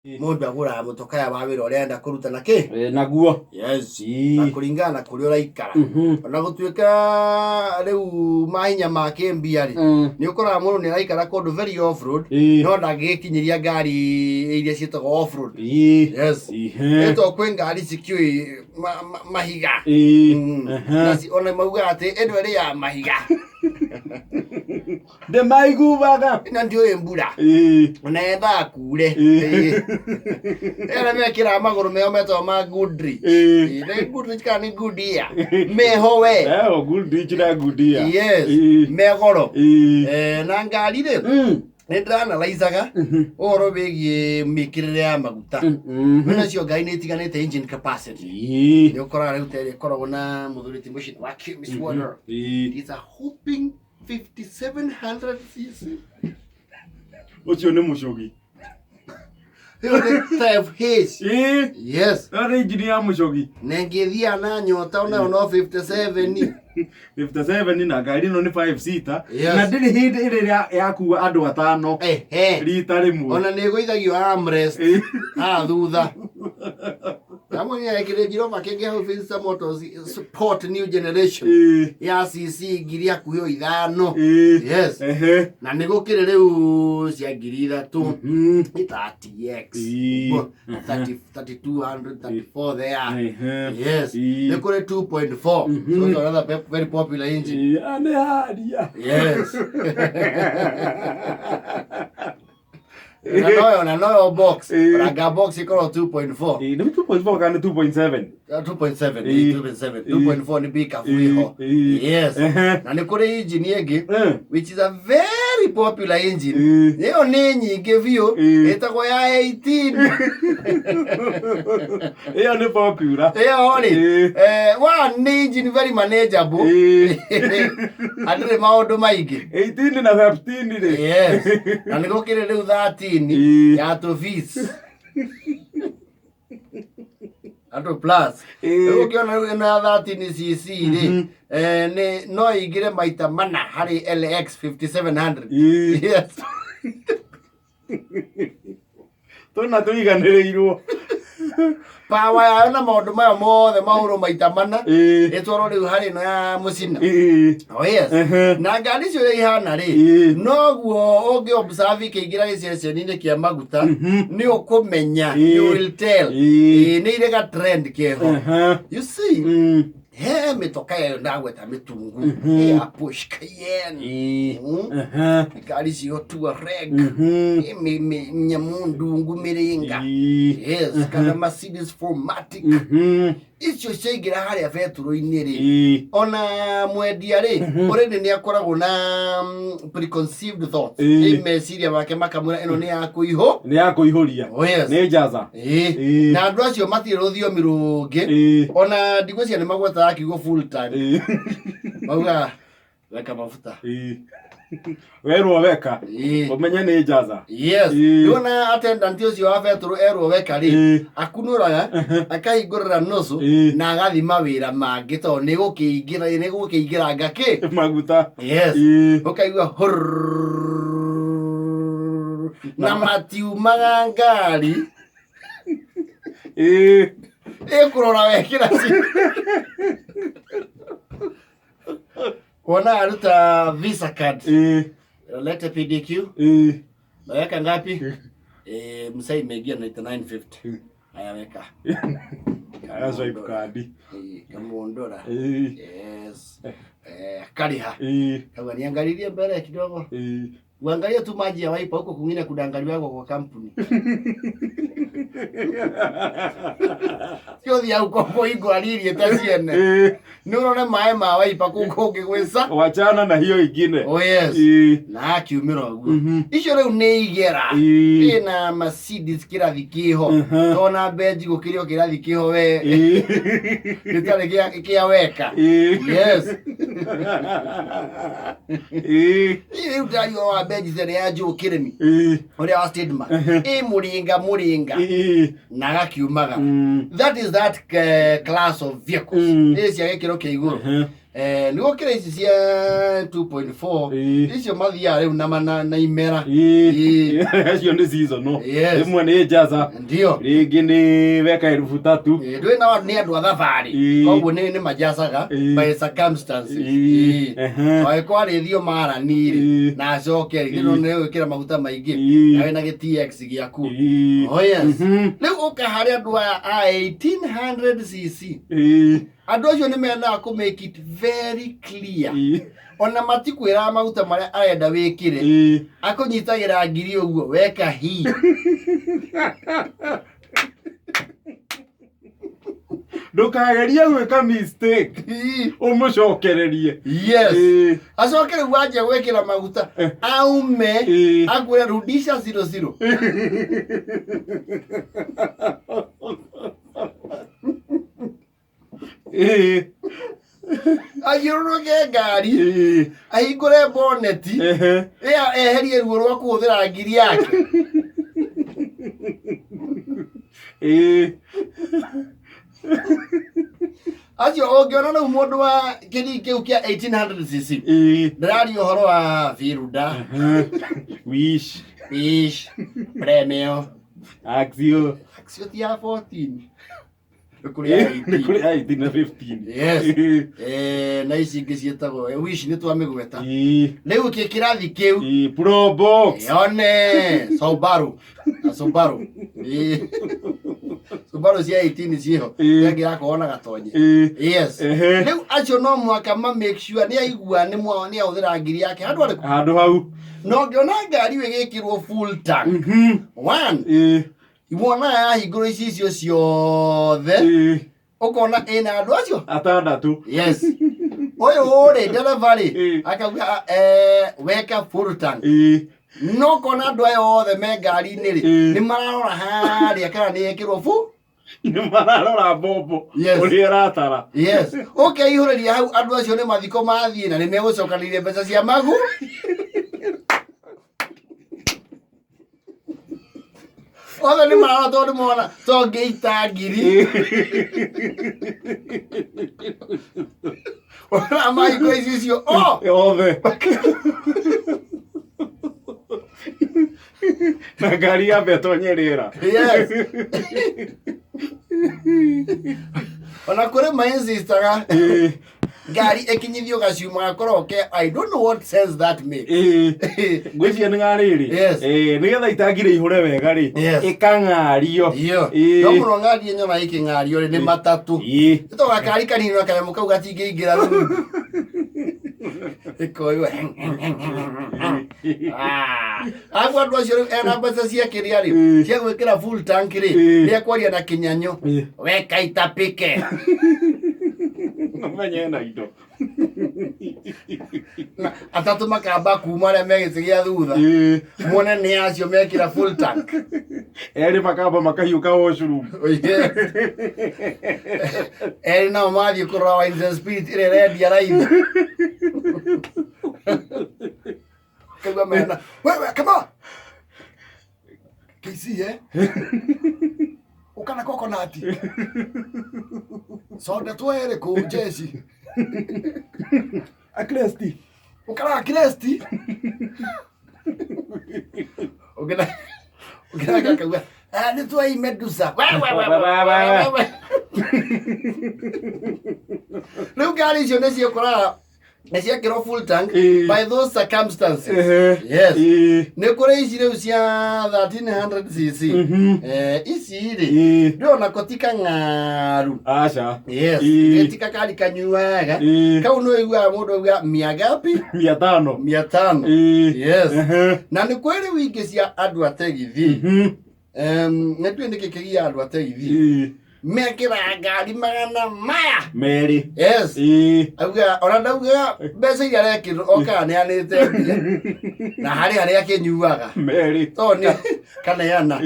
Mundu agura mutoka ya wawira urenda kuruta naki naguo yes na kuringana kuri uraikara ona gutuika riu mahinya make mbiari ni ukora mundu ni araikara kundu very off road no ndagikinyiria ngari iria cietagwo off road yes eto kwen ngari cikiui mahiga nasi ona mauga ati eno ri ya mahiga de maiguvaga na ndio embura unaenda kure era mekira maguru meo meto ma goodri ne goodri kana goodia meho we goodri chira goodia yes megoro na ngari re ndana laizaga oro begi mikirire ya maguta na cio ngai ni tiganite engine capacity ni ukora riu tere koragwo na muthuriti machine wa Kimis Water it's a hopping 5700 cc ucio ni mucogi yes ara engine ya mucogi nengithia na nyota ona no 57 57 na ngari no ni 5 seater na ndiri hindi ire yakuwa andu atano rita rimwe ona ni guithagio armrest thutha Ramoni yakire jiro makenge ho Finsa Motors support new generation ya CC ngiri akuyo ithano yes na nigukire riu cia ngiri ithatu ni 30x 3200 34 there yes ni kure 2.4 so another very popular engine yes na no box raga box iko 2.4 ni 2.4 kana 2.7 2.4 ni bika fuiho yes na ni kuri engine yegi which is a very popular engine yo ni nyingi vio etagwo ya 18 yo ni popular yo ni one engine very manageable adire maundu maingi 18 na 15 ri yes na ni gukire riu 13 ya to vis ato plus ukiona na 13 cc ri ni no igire maita mana hari LX 5700 yes tuna tuiganirirwo power ya na maundu maya mothe mahuro maita mana etwaro riu hari no ya mucina oh yes na ngari cio ihana ri noguo ungi observe kiingira giceceni-ini kia maguta ni ukumenya you will tell ni irega trend keho you see he mitoka yo ndagweta mitungu ya push Cayenne ngari cio Touareg nyamundu ngumiringa yes kana Mercedes 4matic icio ciingira haria veturo-ini ri ona mwendia ri already ni akoragwo na preconceived thoughts meciria make makamura ino ni yakuihuria ni jaza na andu acio matire ruthiomi rungi ona ndigwiciria ni magweta akiugo full time mauga weka mafuta werwo weka umenya ni jaza yes yona attendant ucio wa vetro erwo weka ri akunuraga akahingurira nusu na agathima wira mangi to ni gukiingira ngaki maguta yes ukaigua na matiumaga ngari kurora wekira ci Wana aruta visa card leta PDQ naweka ngapi msai imeingia 9950 haya weka haya swipe card kamondora yes kariha kawa niangalilie mbele kidogo uangalie tu maji ya wiper huko kwingine kudangaliwa kwa kampuni sio dia uko ingo alirie taciene ni unaona mae ma wiper kuko ngigwisa wachana na hiyo ingine oh yes na kiumira uguo icio riu ni igera ina Mercedes kirathi kiho tona Benz gukirio kirathi kiho we nitale kia weka yes utari wa Benz zere ya jo kiremi uri wa statement muringa na gakiumaga that is that class of vehicles is ya gikiro kia iguru Niguo kira ici cia 2.4 icio mathia riu na imera acio nĩ season no imwe nĩ jaza ndio ringi nĩ weka 3000 ndwe na ni andu a thabari koguo ni majacaga by circumstances oi kwarithio maraniri na acoke rĩu nĩ gwĩkĩra maguta maingĩ na wĩna gĩ-TX gĩaku yes rĩu ũka harĩ andũ a 1800cc andũ acio nĩ mendaga kũ make it very clear ona matikwĩra maguta marĩa arenda wĩkĩre akũnyitagĩra ngiri ũguo weka hi ndukagerie gwĩka mistake ũmũcokererie yes acoke rĩu wanjia gwĩkĩra maguta aume akwĩre rudisha 00 agĩrũrũke ngari ahingũre boneti eherie ruo rwa kũhũthĩra ngiri yake acio ũngĩona rĩu mũndũ wa kĩrĩ kĩu kĩa 1800cc ndĩraria ũhoro wa Firuda Wish Premium Axio ti ya 14 kuri 18 na 15 yes na ici ingĩ ciĩtagwo Wish nĩ twamĩgweta rĩu kĩrathi kĩu Pro Box yone Subaru Subaru cia 18 ciho ngĩra kuona gatonye yes rĩu acio no mwaka ma make sure nĩ aigua nĩ ahũthĩra ngiri yake handũ hau no ngĩona ngari wĩgĩkĩrwo full tank one imwana yahingũrwo icio ciothe ũkona ĩna andũ acio 6 yes ũyũ ũrĩ ndereba rĩ akauga weka full tank no kona andũ aya othe me ngari-inĩ rĩ nĩ mararora harĩa kana nĩ ekĩrwo nĩ mararora mbombo ũrĩa ĩratara yes ũkeihũrĩria hau andũ acio nĩ mathiko mathiĩ na nĩ megũcokanĩria mbeca cia magu othe nĩ mararora tondũ nĩmona to ngĩita ngiri ona mahingo icio othe na ngari ya betonye rĩera yes ona kũrĩ mainsistaga ngari ĩkinyithio gaciuma gakoroke I don't know what sense that makes ngwĩciria nĩ ngarĩrĩ nĩgetha itangire ihũre wega rĩ ĩkang'ario no mũno ngari nyona ĩkĩng'ario rĩ nĩ matatũ nĩtondũ gakari kanini na kanyamũ kau gatingĩingĩra rĩu ĩkoiwe agu andũ acio rĩu ena mbeca cia kĩrĩa rĩ cia gwĩkĩra full tank rĩ nĩ ekwaria na kĩnyanyo weka itapĩke menye na indo atatũ makamba kuma arĩa me gĩtĩ gĩa thutha muone nĩ acio mekĩra full tank erĩ makamba makahiũka washroom erĩ nao mathiĩ kũrora Wines and Spirit ĩrĩa ĩrendia raithi kaigua mena wewe kama KC ukana kokonati soda twere ku Jesse Akresti ukana Akresti ukana kaigua ni twai Medusa wewe rĩu ngari icio nĩ ciĩkoraga nĩ ciekĩrwo full tank by those circumstances yes nĩ kũrĩ ici rĩu cia 1300cc ici rĩ ndĩrona ko ti kang'aru aca yes ti kakari kanyuaga kau nĩ ũiguaga mũndũ auga mia ngapi 500 yes na nĩ kwĩ rĩu ingĩ cia andũ a tegithi nĩtũĩ nĩkĩ kĩgia andũ a tegithi mekĩra ngari magana maya merĩ yes auga ona ndauga mbeca iria arekĩrwo okaga nĩanĩte mbia na harĩ harĩa akĩnyuaga merĩ to nĩ kaneana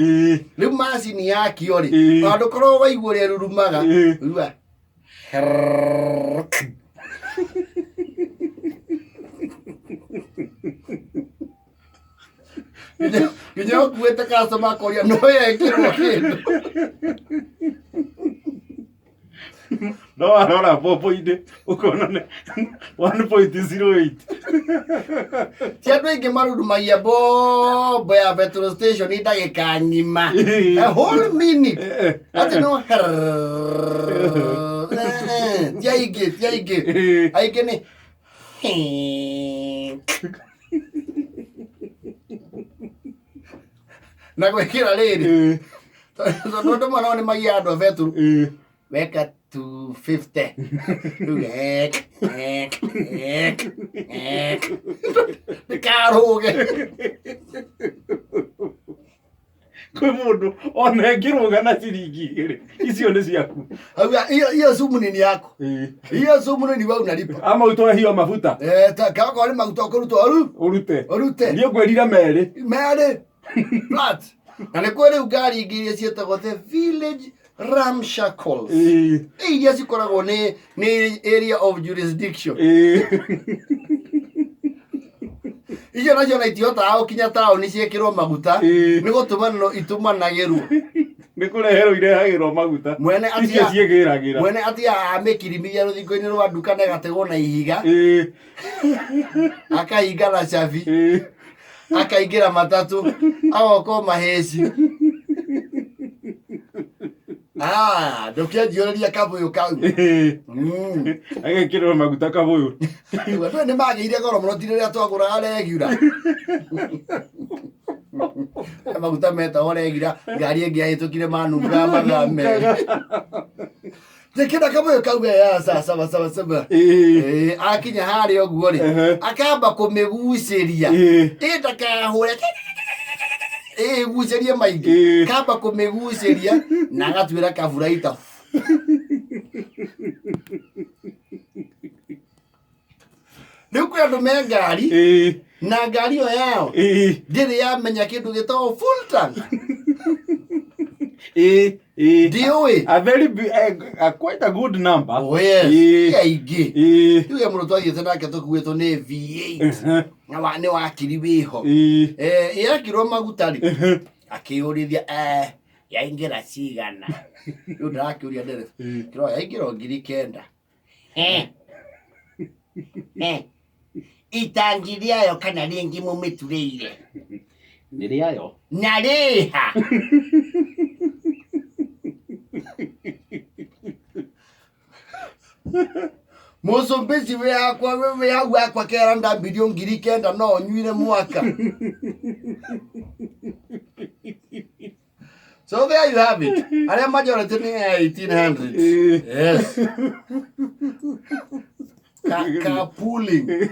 rĩu macini yakio rĩ ona ndũkorwo waigua ũrĩa ĩrurumaga uga nginya ũkuĩte customer akoria no yekĩrwo kĩndũ No arora popo ide ukona ne 1.08 ti andũ aingĩ marurumagia mbombo ya petrol station ndagĩka ng'ima a whole minute atĩ no ti aingĩ aingĩ nĩ na gwĩkĩra rĩrĩ tondũ andũ manao nĩ magia andũ a petrol weka 250 ndikaruge kwĩ mũndũ ona ĩngĩrũga na ciringi igĩrĩ icio nĩ ciaku hiyo sumu nini yako hiyo sumu nini wewe unalipa ama utoe hiyo mafuta kama wale mafuta ũkũruta urute ndio ngwĩrire merĩ flat na nĩ kwĩrĩ ngari ingĩ iria ciĩtagwo the village ramshackles iria cikoragwo nĩ area of jurisdiction icio nacio na itihotaga gũkinya taũni ciĩkĩrwo maguta nĩ gũtũmanĩrwo itũmanagĩrwo nĩ kũreherwo irehagĩrwo maguta icio ciĩgĩragĩra mwene atia amĩkirimithia rũthingo-inĩ rwa nduka na ĩgategwo na ihiga akahinga na cabi akaingĩra matatũ agoka mahĩci ndũkĩanjĩũrĩria kabũyũ kau agekĩrwo maguta kabũyũ nĩ magĩire goro mũno ti rĩrĩa twagũraga regular maguta metagwo regular ngari ĩngĩ yahĩtũkire manungaga mathaa merĩ Tekena kabũyũ kau ya sawa akinya harĩa ũguo rĩ akamba kũmĩgucĩria ndakahũre gucerie maingĩ kamba kũmĩgucĩria na agatuĩra kaburaita rĩu kwĩ andũ me ngari na ngari ĩyo yao ndĩrĩ yamenya kĩndũ gĩtagwo full tank ndiũĩ quite a good number aingĩ rĩu ya mũndũ twathiĩte nake tũkuĩtwo nĩ V8 nĩ wakiri wĩho yakirwo maguta rĩ akĩyũrithia yaingĩra cigana rĩu ndarakĩũria ndereba kĩroa yaingĩra 9,000 itangi rĩayo kana rĩngĩ mũmĩturĩire nĩ rĩayo na rĩha Mũcũmbĩci wĩ hau wakwa kera ndambirio 9,000 no nyuire mwaka. So there you have it. Arĩa majority nĩ 1800s. Yes. Carpooling.